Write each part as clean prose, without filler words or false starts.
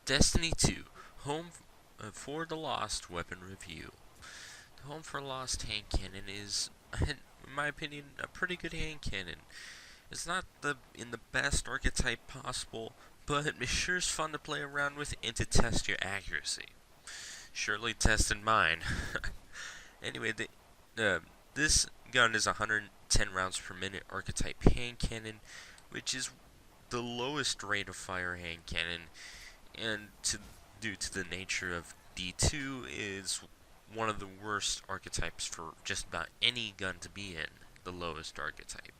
Destiny 2, Home for the Lost Weapon Review. The Home for Lost hand cannon is, in my opinion, a pretty good hand cannon. It's not in the best archetype possible, but it sure is fun to play around with and to test your accuracy. Surely tested mine. Anyway, this gun is 110 rounds per minute archetype hand cannon, which is the lowest rate of fire hand cannon, and due to the nature of D2 is one of the worst archetypes for just about any gun to be in, the lowest archetype.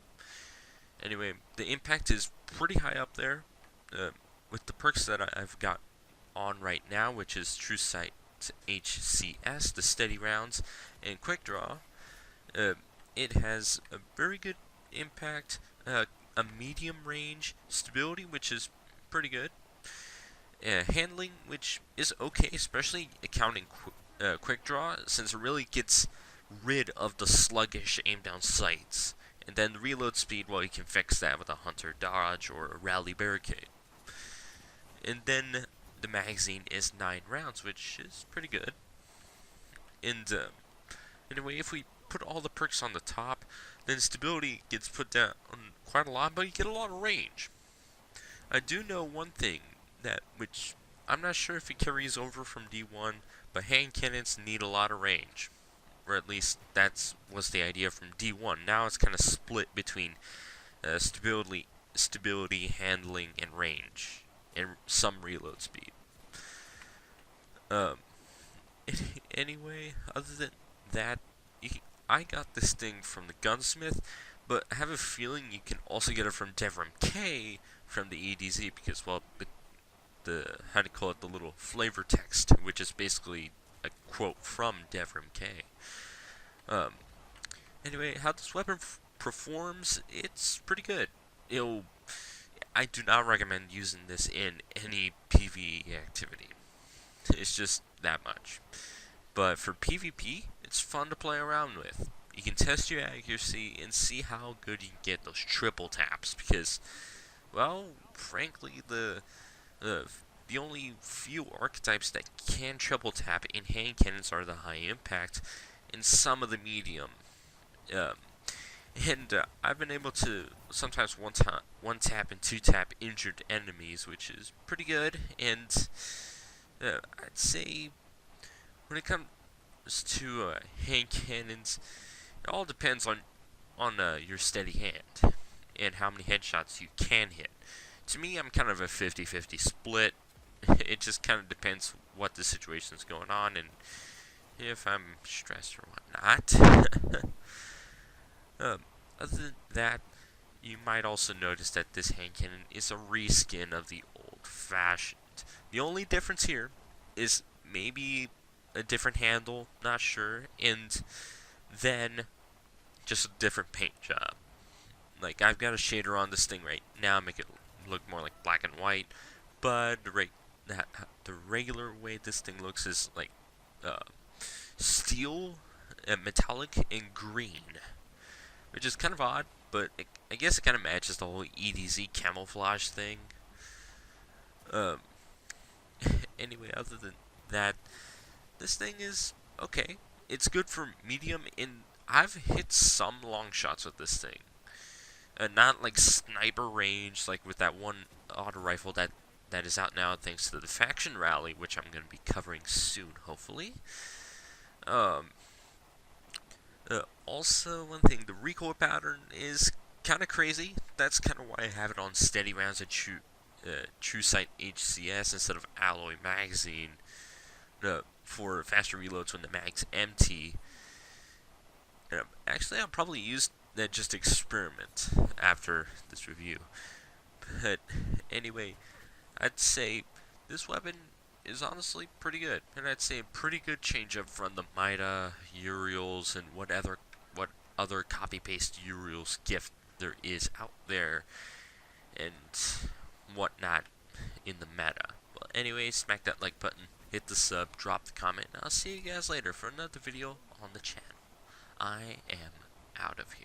Anyway, the impact is pretty high up there, with the perks that I've got on right now, which is True Sight HCS, the steady rounds, and Quick Draw. It has a very good impact, a medium range, stability, which is pretty good, handling, which is okay, especially accounting Quick Draw, since it really gets rid of the sluggish aim down sights. And then the reload speed, well, you can fix that with a Hunter Dodge or a Rally Barricade. And then the magazine is 9 rounds, which is pretty good. And anyway, if we put all the perks on the top, then stability gets put down quite a lot, but you get a lot of range. I do know one thing, which I'm not sure if it carries over from D1, but hand cannons need a lot of range. Or at least that was the idea from D1. Now it's kind of split between stability, handling, and range, and some reload speed. Anyway, other than that, I got this thing from the Gunsmith, but I have a feeling you can also get it from Devrim K from the EDZ, because, well, how to call it, the little flavor text, which is basically a quote from Devrim K. Anyway, how this weapon performs, it's pretty good. I do not recommend using this in any PvE activity. It's just that much. But for PvP, it's fun to play around with. You can test your accuracy and see how good you can get those triple taps, because, well, frankly, the only few archetypes that can triple tap in hand cannons are the high impact and some of the medium. I've been able to sometimes one tap and 2 tap injured enemies, which is pretty good. And I'd say when it comes to hand cannons, it all depends on your steady hand and how many headshots you can hit. To me, I'm kind of a 50-50 split. It just kind of depends what the situation's going on and if I'm stressed or whatnot. Other than that, you might also notice that this hand cannon is a reskin of the old-fashioned. The only difference here is maybe a different handle, not sure, and then just a different paint job. Like, I've got a shader on this thing right now, make it look more like black and white, but the regular way this thing looks is like steel, metallic, and green, which is kind of odd, but I guess it kind of matches the whole EDZ camouflage thing. Anyway, other than that, this thing is okay. It's good for medium, and I've hit some long shots with this thing. Not like sniper range, like with that one auto rifle that is out now thanks to the faction rally, which I'm going to be covering soon, hopefully. Also, one thing, the recoil pattern is kind of crazy. That's kind of why I have it on steady rounds at True Sight HCS instead of Alloy Magazine for faster reloads when the mag's empty. Actually, I'll probably use that just experiment after this review. But anyway, I'd say this weapon is honestly pretty good, and I'd say a pretty good change up from the Mida, Uriels, and what other copy-paste Uriels gift there is out there, and whatnot in the meta. Well, anyway, smack that like button, hit the sub, drop the comment, and I'll see you guys later for another video on the channel. I am out of here.